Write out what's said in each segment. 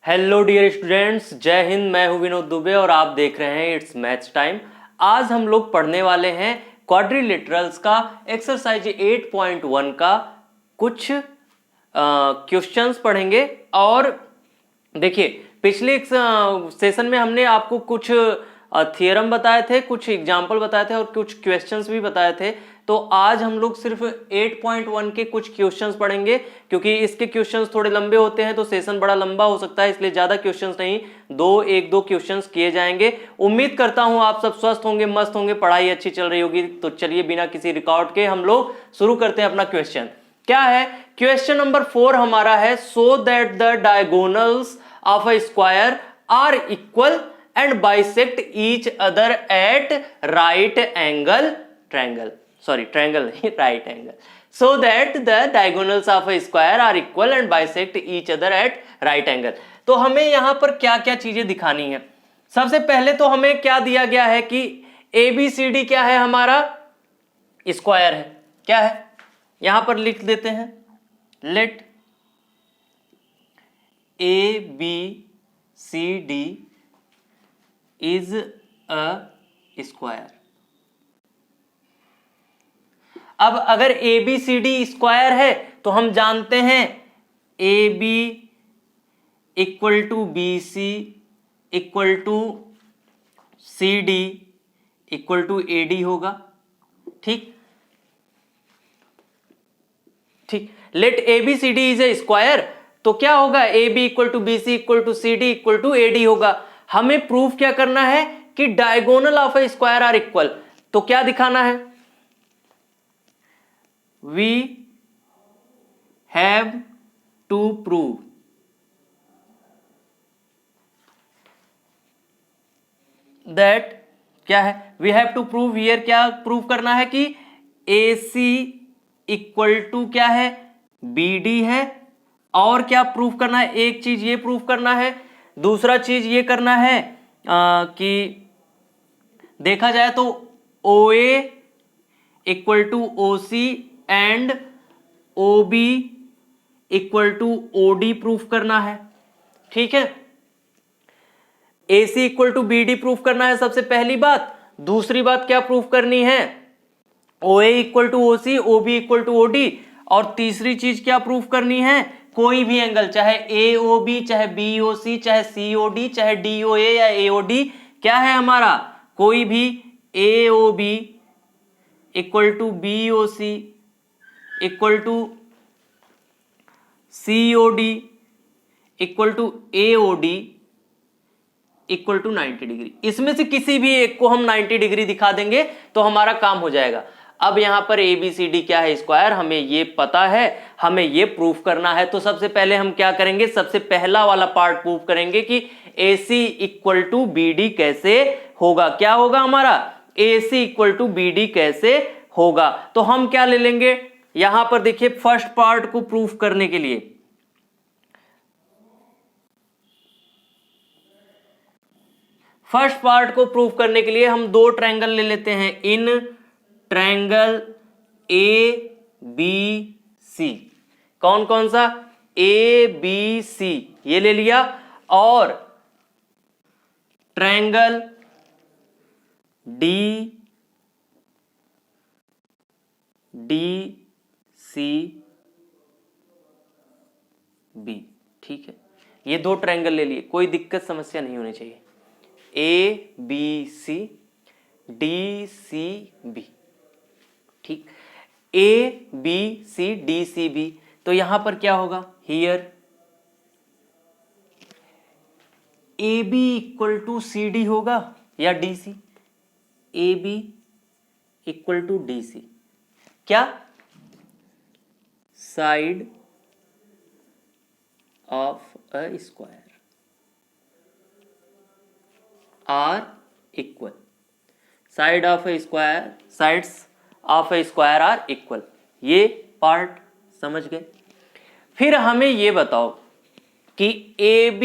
Hello dear students, जय हिंद। मैं हूं विनोद दुबे और आप देख रहे हैं इट्स मैथ्स टाइम। आज हम लोग पढ़ने वाले हैं क्वाड्रिलेटरल्स का एक्सरसाइज 8.1 का कुछ क्वेश्चंस पढ़ेंगे। और देखिए, पिछले सेशन में हमने आपको कुछ थियरम बताए थे, कुछ एग्जाम्पल बताए थे और कुछ क्वेश्चंस भी बताए थे। तो आज हम लोग सिर्फ 8.1 के कुछ क्वेश्चंस पढ़ेंगे, क्योंकि इसके क्वेश्चंस थोड़े लंबे होते हैं तो सेशन बड़ा लंबा हो सकता है, इसलिए ज्यादा क्वेश्चंस नहीं, एक दो क्वेश्चंस किए जाएंगे। उम्मीद करता हूं आप सब स्वस्थ होंगे, मस्त होंगे, पढ़ाई अच्छी चल रही होगी। तो चलिए बिना किसी रिकॉर्ड के हम लोग शुरू करते हैं अपना क्वेश्चन। क्या है क्वेश्चन नंबर 4 हमारा है, so that the diagonals of a square are equal and bisect each other at right angle triangle, sorry triangle नहीं, right angle, so that the diagonals of a square are equal and bisect each other at right angle। तो हमें यहां पर क्या क्या चीजें दिखानी है। सबसे पहले तो हमें क्या दिया गया है कि ABCD क्या है, हमारा स्क्वायर है। क्या है, यहां पर लिख देते हैं, let ABCD is a square. अब अगर ABCD स्क्वायर है तो हम जानते हैं AB equal to BC equal to CD equal to AD होगा। ठीक ठीक, let ABCD is a square, तो क्या होगा, AB equal to BC equal to CD equal to AD होगा। हमें प्रूफ क्या करना है कि diagonal of a square are equal. तो क्या दिखाना है, we have to prove that, क्या है, we have to prove here, क्या प्रूव करना है कि AC इक्वल टू क्या है, BD है। और क्या प्रूफ करना है, एक चीज ये प्रूफ करना है, दूसरा चीज ये करना है कि देखा जाए तो OA equal to OC and OB equal to OD proof करना है। ठीक है, AC equal to BD proof करना है सबसे पहली बात। दूसरी बात क्या प्रूफ करनी है, OA equal to OC, OB equal to OD। और तीसरी चीज क्या प्रूफ करनी है, कोई भी एंगल, चाहे AOB, चाहे BOC, चाहे COD, चाहे DOA या AOD, क्या है हमारा, कोई भी AOB equal to BOC equal to COD equal to AOD equal to 90 degree. इसमें से किसी भी एक को हम 90 डिग्री दिखा देंगे तो हमारा काम हो जाएगा। अब यहां पर ABCD क्या है, स्क्वायर, हमें ये पता है, हमें ये प्रूफ करना है। तो सबसे पहले हम क्या करेंगे, सबसे पहला वाला पार्ट प्रूफ करेंगे कि AC इक्वल टू BD कैसे होगा। क्या होगा हमारा, AC इक्वल टू BD कैसे होगा। तो हम क्या ले लेंगे, यहां पर देखिए फर्स्ट पार्ट को प्रूफ करने के लिए, फर्स्ट पार्ट को प्रूफ करने के लिए हम दो ट्रायंगल ले लेते हैं, इन ट्रायंगल ABC। कौन कौन सा, ABC ये ले लिया, और ट्रायंगल DCB। ठीक है, ये दो ट्रायंगल ले लिए, कोई दिक्कत समस्या नहीं होनी चाहिए। ABC DCB, ठीक, ABC DCB। तो यहां पर क्या होगा, here AB equal to CD होगा या DC, AB equal to DC, क्या, side of a square are equal, side of a square, sides of a square are equal. ये पार्ट समझ गए। फिर हमें ये बताओ कि AB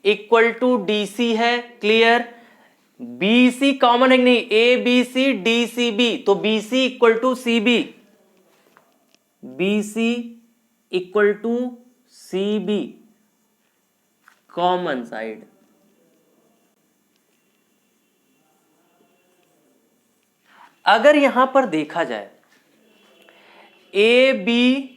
इक्वल टू DC है, क्लियर, BC कॉमन है कि नहीं, ABC DCB, तो BC equal to CB, BC equal to CB common side. अगर यहां पर देखा जाए ए बी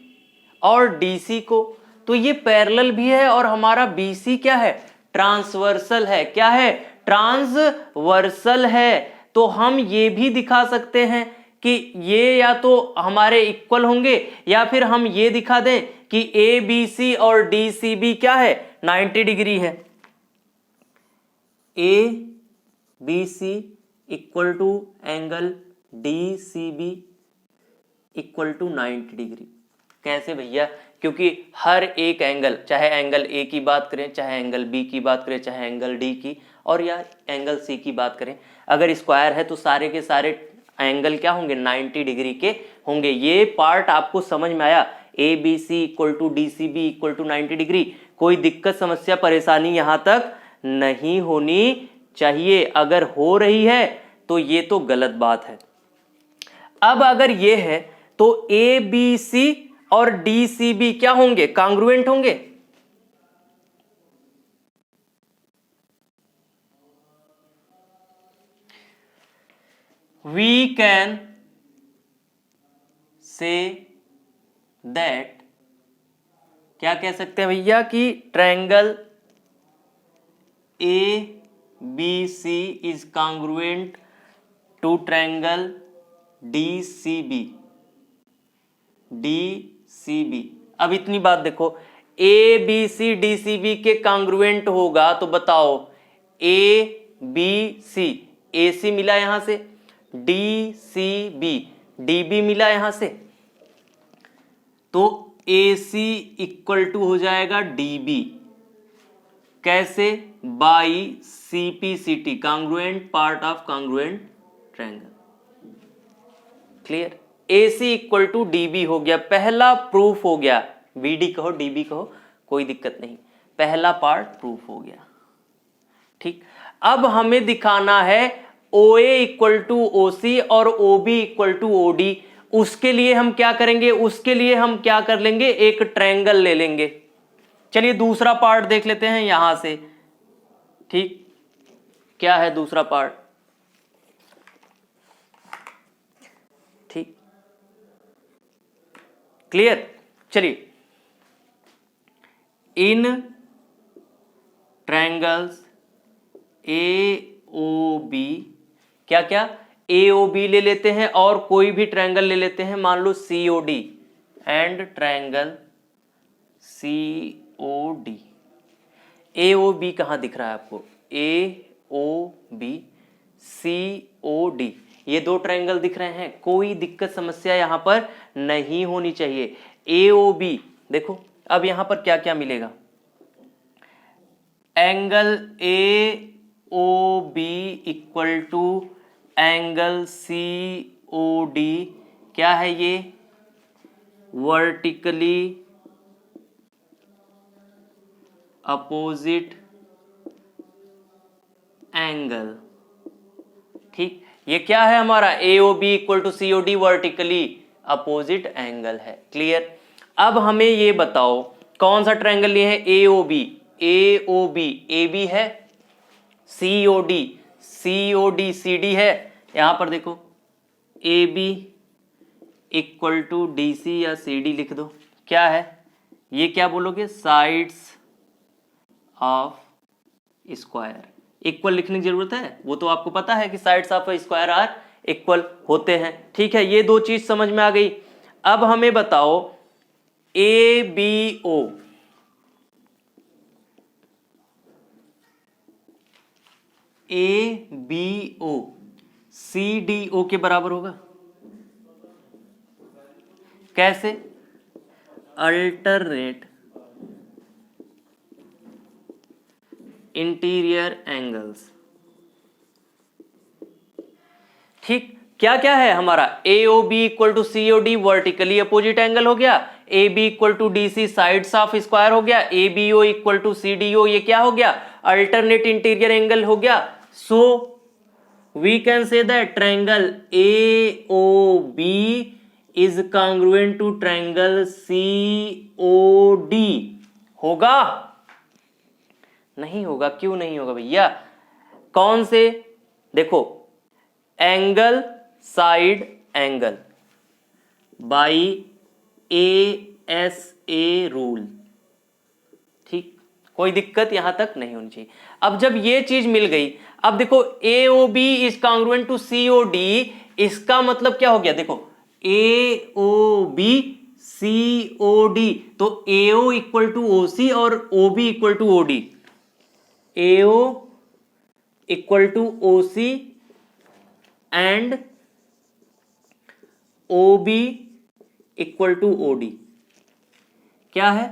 और डीसी को, तो ये पैरेलल भी है और हमारा बीसी क्या है, ट्रांसवर्सल है। क्या है, ट्रांसवर्सल है। तो हम ये भी दिखा सकते हैं कि ये या तो हमारे इक्वल होंगे, या फिर हम ये दिखा दें कि ए बी सी और डी सी बी क्या है, 90 डिग्री है। A B C equal to angle D C B equal to 90 degree. कैसे भैया, क्योंकि हर एक एंगल, चाहे एंगल ए की बात करें, चाहे एंगल बी की बात करें, चाहे एंगल डी की, और या एंगल सी की बात करें, अगर स्क्वायर है तो सारे के सारे एंगल क्या होंगे, 90 डिग्री के होंगे। ये पार्ट आपको समझ में आया, A B C equal to D C B equal to 90 degree. कोई दिक्कत समस्या परेशानी यहां तक नहीं होनी चाहिए। अगर हो रही है तो ये तो गलत बात है। अब अगर ये है तो ए बी सी और डी सी बी क्या होंगे, कांग्रुएंट होंगे। वी कैन से दैट, क्या कह सकते हैं भैया कि triangle A B C is congruent to triangle D C B. D C B, अब इतनी बात देखो, A B C D C B के कांग्रुएंट होगा तो बताओ, ए बी सी, ए सी मिला यहां से, D C B, D B मिला यहां से, तो ए सी इक्वल टू हो जाएगा डी बी। कैसे, by C P C T, congruent part of congruent triangle. Clear, A C equal to D B हो गया, पहला प्रूफ हो गया। बी डी कहो डी बी कहो कोई दिक्कत नहीं, पहला पार्ट प्रूफ हो गया। ठीक, अब हमें दिखाना है ओ ए इक्वल टू ओ सी और O B equal to O D. उसके लिए हम क्या करेंगे, उसके लिए हम क्या कर लेंगे, एक ट्रायंगल ले लेंगे। चलिए दूसरा पार्ट देख लेते हैं यहां से। ठीक, क्या है दूसरा पार्ट, ठीक, क्लियर। चलिए, इन ट्रायंगल्स ए ओ बी, क्या क्या, ए ओ बी ले लेते हैं और कोई भी ट्रायंगल ले लेते हैं, मान लो C O D, and triangle C O D. A O B कहां दिख रहा है आपको, ए O B C O D, ये दो ट्रायंगल दिख रहे हैं, कोई दिक्कत समस्या यहां पर नहीं होनी चाहिए। ए ओ बी देखो, अब यहां पर क्या क्या मिलेगा, angle A O B equal to angle C O D, क्या है ये, वर्टिकली अपोजिट एंगल। ठीक, ये क्या है हमारा, A O B equal to C O D, vertically opposite angle है। क्लियर, अब हमें ये बताओ कौन सा ट्रायंगल लिए है, A O B, A O B, A B है, C O D, C O D, C D है। यहां पर देखो A B equal to D C या सी डी लिख दो। क्या है ये, क्या बोलोगे, साइड्स ऑफ स्क्वायर। इक्वल लिखने की जरूरत है, वो तो आपको पता है कि sides of square are equal होते हैं। ठीक है, ये दो चीज समझ में आ गई। अब हमें बताओ A B O, A B O C D O के बराबर होगा। कैसे, अल्टरनेट इंटीरियर एंगल्स। ठीक, क्या क्या है हमारा, A O B equal to C O D vertically opposite angle हो गया, A B equal to D C sides of square हो गया, A B O equal to C D O ये क्या हो गया, अल्टरनेट इंटीरियर एंगल हो गया। So we can say that triangle A O B is congruent to triangle C O D. होगा नहीं होगा। क्यों नहीं होगा भैया? कौन से? देखो, angle side angle by ASA rule. ठीक, कोई दिक्कत यहां तक नहीं होनी चाहिए। अब जब ये चीज मिल गई, अब देखो AOB is congruent to COD, इसका मतलब क्या हो गया? देखो AOB COD, तो AO इक्वल टू OC और OB equal to OD। AO equal to OC and OB equal to OD। क्या है?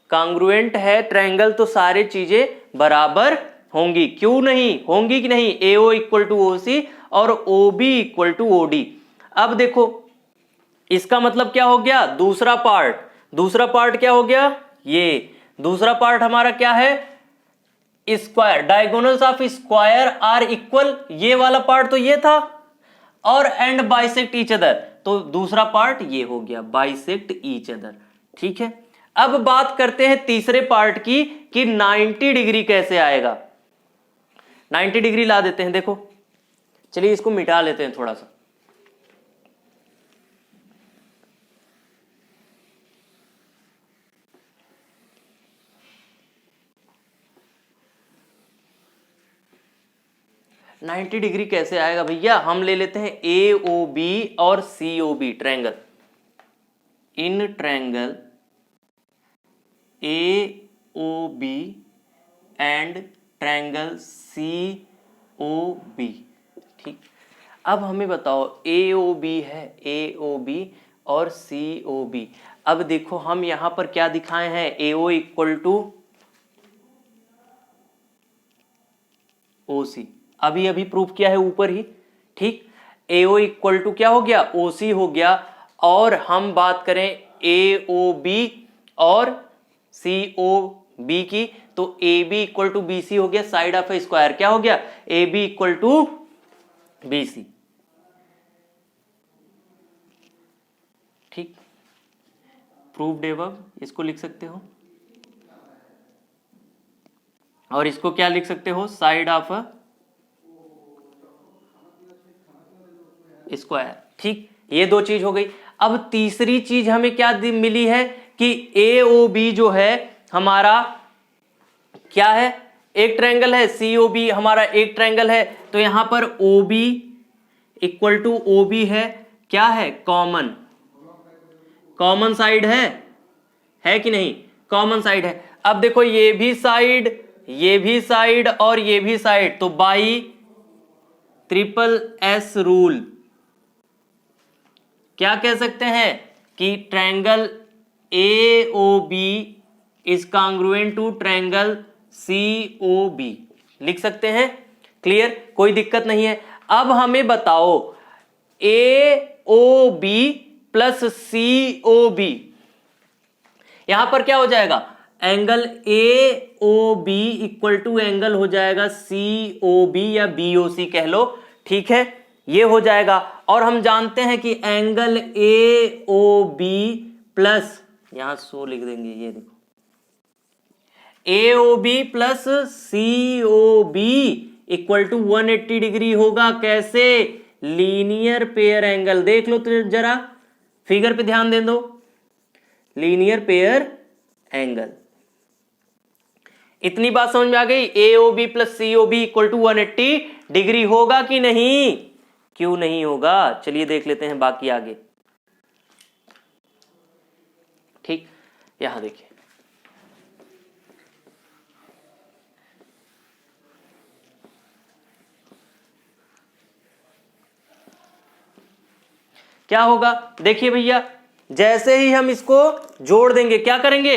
कांग्रुएंट है ट्रायंगल तो सारी चीजें बराबर होंगी। क्यों नहीं होंगी? कि नहीं, AO इक्वल टू OC और OB इक्वल टू OD। अब देखो इसका मतलब क्या हो गया? दूसरा पार्ट क्या हो गया? ये दूसरा पार्ट हमारा क्या है? Square, diagonals of square are equal, ये वाला पार्ट तो ये था, और एंड बाइसेक्ट ईच अदर, तो दूसरा पार्ट ये हो गया, बाइसेक्ट ईच अदर। ठीक है, अब बात करते हैं तीसरे पार्ट की कि 90 डिग्री कैसे आएगा। 90 डिग्री ला देते हैं। देखो चलिए इसको मिटा लेते हैं थोड़ा सा। नाइन्टी डिग्री कैसे आएगा भैया? हम ले लेते हैं AOB और COB triangle. In triangle AOB and triangle COB। ठीक, अब हमें बताओ AOB है, AOB और COB। अब देखो हम यहां पर क्या दिखाए हैं? AO इक्वल टू OC, अभी प्रूफ किया है ऊपर ही। ठीक, AO इक्वल टू क्या हो गया? OC हो गया। और हम बात करें AOB और COB की, तो AB इक्वल टू BC हो गया, साइड ऑफ ए स्क्वायर क्या हो गया? AB equal to BC। ठीक, प्रूव्ड एबव, इसको लिख सकते हो, और इसको क्या लिख सकते हो? Side of square. ठीक, ये दो चीज हो गई। अब तीसरी चीज हमें क्या मिली है कि AOB जो है हमारा क्या है? एक ट्रायंगल है, COB हमारा एक ट्रायंगल है, तो यहां पर OB इक्वल टू OB है, क्या है? कॉमन साइड है कि नहीं? कॉमन साइड है। अब देखो ये भी साइड और ये भी साइड, तो बाई SSS रूल क्या कह सकते हैं कि triangle AOB is congruent to triangle COB, लिख सकते हैं। क्लियर, कोई दिक्कत नहीं है। अब हमें बताओ AOB प्लस COB, यहां पर क्या हो जाएगा? Angle AOB equal to angle हो जाएगा COB या BOC कह लो। ठीक है, ये हो जाएगा। और हम जानते हैं कि एंगल AOB प्लस, यहां 100 लिख देंगे, ये देखो AOB plus COB equal to 180 degree होगा। कैसे? Linear pair angle. देख लो तो जरा फिगर पे ध्यान दे दो, लीनियर पेयर एंगल। इतनी बात समझ में आ गई? AOB plus COB equal to 180 degree होगा कि नहीं? क्यों नहीं होगा? चलिए देख लेते हैं बाकी आगे। ठीक, यहां देखिए, क्या होगा? देखिए भैया, जैसे ही हम इसको जोड़ देंगे क्या करेंगे?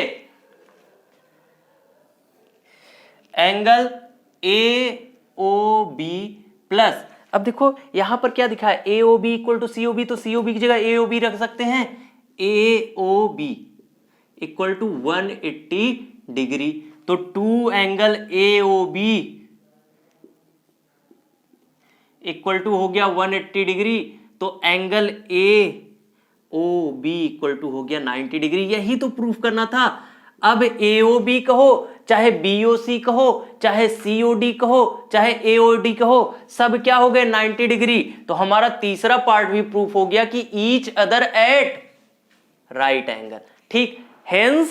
एंगल AOB प्लस, अब देखो यहां पर क्या दिखा है? AOB इक्वल टू COB, तो COB की जगह AOB रख सकते हैं। AOB इक्वल टू 180 डिग्री, तो 2 एंगल AOB इक्वल टू हो गया 180 डिग्री, तो एंगल AOB इक्वल टू हो गया 90 डिग्री। यही तो प्रूफ करना था। अब AOB कहो चाहे BOC कहो चाहे COD कहो चाहे AOD कहो, सब क्या हो गए 90 डिग्री। तो हमारा तीसरा पार्ट भी प्रूफ हो गया कि each other at right angle. ठीक, हेंस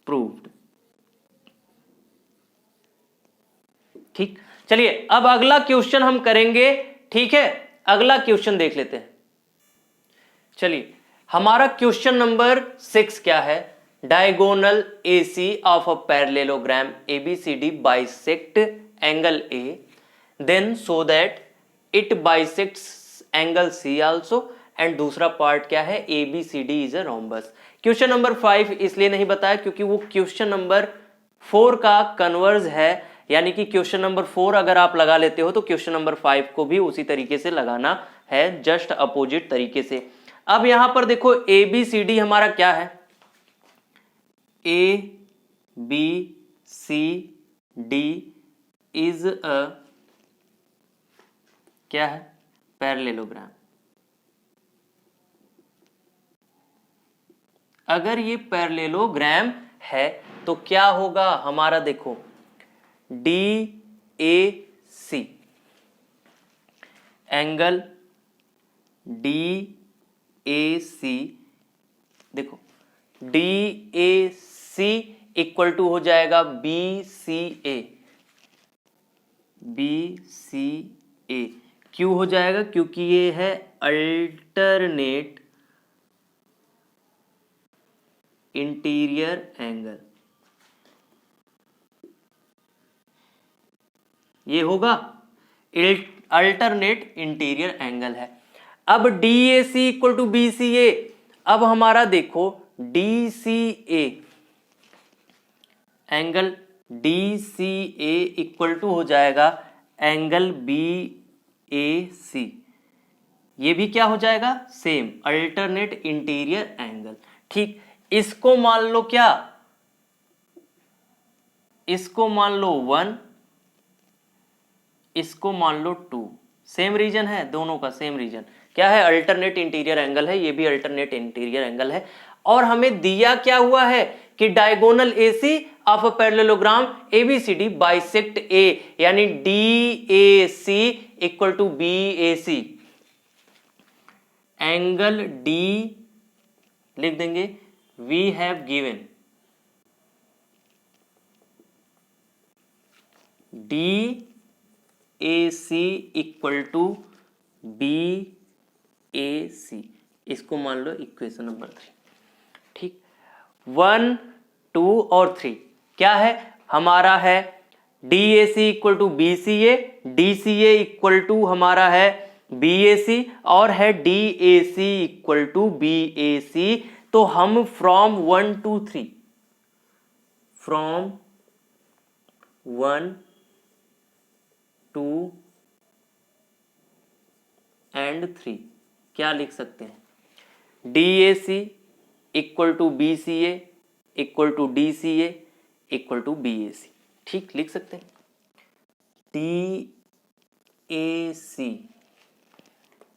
प्रूव्ड। ठीक, चलिए अब अगला क्वेश्चन हम करेंगे। ठीक है, अगला क्वेश्चन देख लेते हैं। चलिए हमारा क्वेश्चन नंबर 6 क्या है? Diagonal AC of a parallelogram ABCD bisect angle A, then so that it bisects angle C also, and दूसरा पार्ट क्या है? ABCD is a rhombus. Question number 5 इसलिए नहीं बताया क्योंकि वो क्वेश्चन नंबर 4 का कन्वर्ज है, यानी कि क्वेश्चन नंबर 4 अगर आप लगा लेते हो तो क्वेश्चन नंबर 5 को भी उसी तरीके से लगाना है, जस्ट अपोजिट तरीके से। अब यहां पर देखो ABCD हमारा क्या है? ABCD इज अ क्या है? पैरेललोग्राम। अगर ये पैरेललोग्राम है तो क्या होगा हमारा? देखो DAC एंगल DAC, देखो DAC इक्वल टू हो जाएगा BCA। क्यों हो जाएगा? क्योंकि ये है अल्टरनेट इंटीरियर एंगल। ये होगा अल्टरनेट इंटीरियर एंगल है। अब DAC इक्वल टू BCA, अब हमारा देखो DCA angle DCA equal to हो जाएगा एंगल BAC। ये भी क्या हो जाएगा? Same alternate interior angle. ठीक, इसको मान लो क्या? इसको मान लो 1, इसको मान लो 2। सेम रीजन है, दोनों का सेम रीजन क्या है? अल्टरनेट इंटीरियर एंगल है, ये भी अल्टरनेट इंटीरियर एंगल है। और हमें दिया क्या हुआ है कि diagonal AC of a parallelogram ABCD bisect A, यानी DAC equal to BAC। Angle D लिख देंगे, we have given DAC equal to BAC। इसको मान लो इक्वेशन नंबर 3। ठीक, 1, 2 और 3 क्या है हमारा? है DAC equal to BCA, DCA equal to हमारा है BAC, और है DAC इक्वल टू BAC। तो हम फ्रॉम 1 to 3, फ्रॉम 1 2 and 3 क्या लिख सकते हैं? DAC equal to BCA equal to DCA equal to BAC। ठीक, लिख सकते हैं DAC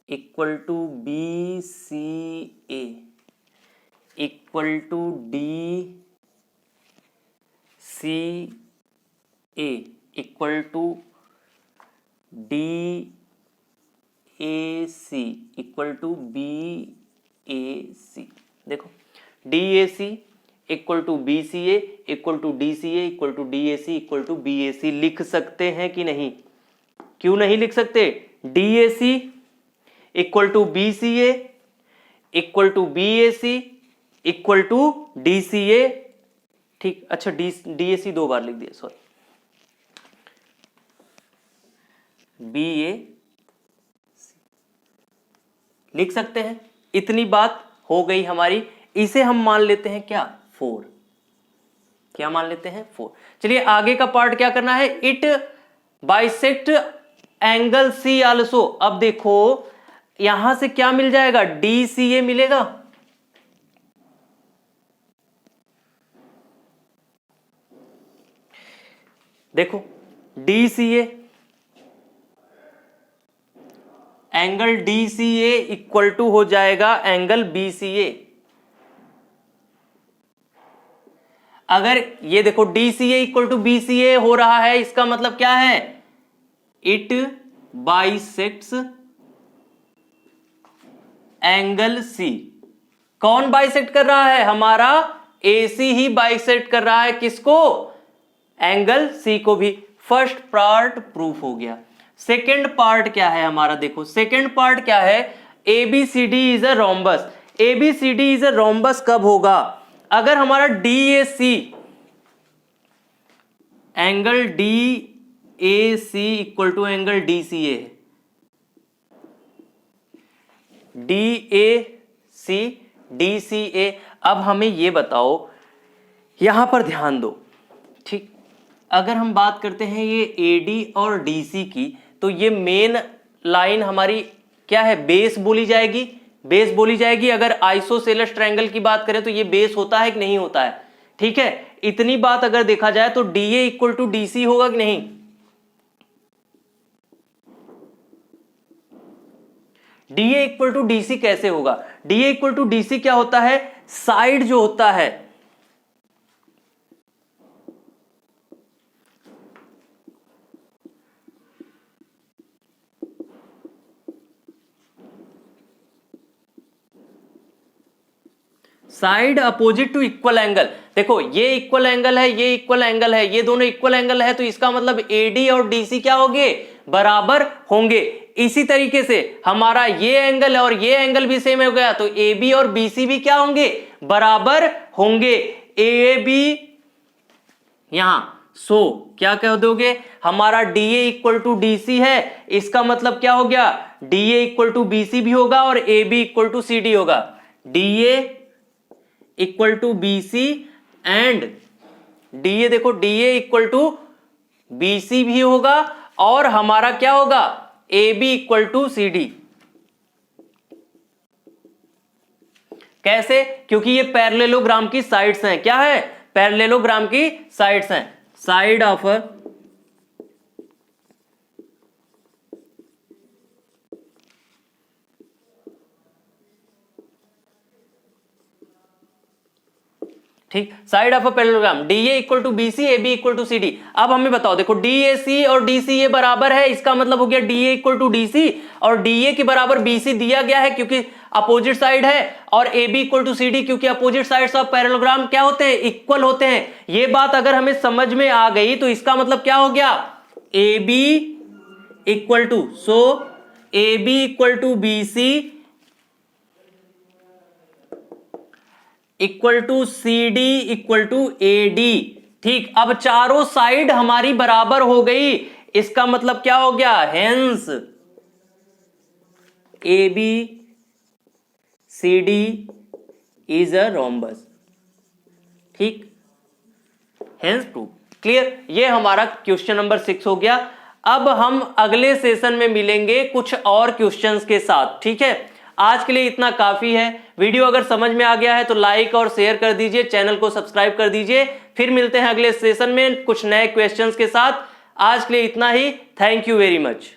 equal to BCA equal to DCA equal to DAC equal to BAC। देखो DAC equal to BCA equal to DCA equal to DAC equal to BAC लिख सकते हैं कि नहीं? क्यों नहीं लिख सकते? DAC equal to BCA equal to BAC equal to DCA। ठीक, अच्छा DAC 2 बार लिख दिया, सॉरी, BAC लिख सकते हैं। इतनी बात हो गई हमारी। इसे हम मान लेते हैं क्या? 4। क्या मान लेते हैं? 4। चलिए आगे का पार्ट क्या करना है? It bisect angle C also. अब देखो यहां से क्या मिल जाएगा? DCA मिलेगा। देखो DCA angle DCA equal to हो जाएगा एंगल BCA। अगर ये देखो DCA इक्वल टू BCA हो रहा है, इसका मतलब क्या है, इट बाइसेक्ट्स एंगल C। कौन बाइसेक्ट कर रहा है, हमारा AC ही बाइसेक्ट कर रहा है किसको, एंगल C को भी। फर्स्ट पार्ट प्रूफ हो गया। सेकेंड पार्ट क्या है हमारा, देखो सेकेंड पार्ट क्या है, ABCD is a rhombus. ABCD is a rhombus कब होगा, अगर हमारा DAC angle DAC equal to angle DCA है, DAC DCA। अब हमें ये बताओ, यहां पर ध्यान दो, ठीक, अगर हम बात करते हैं ये AD और DC की, तो ये मेन लाइन हमारी क्या है, बेस बोली जाएगी, बेस बोली जाएगी। अगर आइसोसेलेस ट्रायंगल की बात करें तो ये बेस होता है कि नहीं होता है, ठीक है। इतनी बात अगर देखा जाए तो DA इक्वल टू DC होगा कि नहीं, DA इक्वल टू DC कैसे होगा, DA इक्वल टू DC क्या होता है, साइड जो होता है, side opposite to equal angle. देखो ये इक्वल एंगल है, ये इक्वल एंगल है, ये दोनों इक्वल एंगल है, तो इसका मतलब AD और DC क्या होंगे, बराबर होंगे। इसी तरीके से हमारा ये एंगल है और ये एंगल भी सेम हो गया, तो AB और BC भी क्या होंगे, बराबर होंगे। AB यहां क्या कह दोगे, हमारा DA इक्वल टू DC है, इसका मतलब क्या हो गया, DA इक्वल टू BC भी होगा और AB इक्वल टू CD होगा। DA equal to BC and DA, देखो DA इक्वल टू BC भी होगा और हमारा क्या होगा, AB इक्वल टू CD। कैसे, क्योंकि ये पैरेललोग्राम की साइड्स हैं, क्या है, पैरेललोग्राम की साइड्स हैं, साइड ऑफ ठीक, side of a parallelogram. DA equal to BC, AB equal to CD। अब हमें बताओ, देखो DAC और DCA बराबर है, इसका मतलब हो गया DA इक्वल टू DC और DA के बराबर BC दिया गया है क्योंकि अपोजिट साइड है, और AB इक्वल टू CD क्योंकि अपोजिट साइड्स ऑफ पैरेललोग्राम क्या होते हैं, इक्वल होते हैं। ये बात अगर हमें समझ में आ गई तो इसका मतलब क्या हो गया, AB equal to AB equal to BC equal to CD equal to AD। ठीक, अब चारों साइड हमारी बराबर हो गई, इसका मतलब क्या हो गया, hence AB CD is a rhombus. ठीक, हेंस प्रूव। क्लियर, ये हमारा क्वेश्चन नंबर 6 हो गया। अब हम अगले सेशन में मिलेंगे कुछ और क्वेश्चंस के साथ, ठीक है। आज के लिए इतना काफी है। वीडियो अगर समझ में आ गया है तो लाइक और शेयर कर दीजिए, चैनल को सब्सक्राइब कर दीजिए। फिर मिलते हैं अगले सेशन में कुछ नए क्वेश्चंस के साथ। आज के लिए इतना ही। Thank you very much.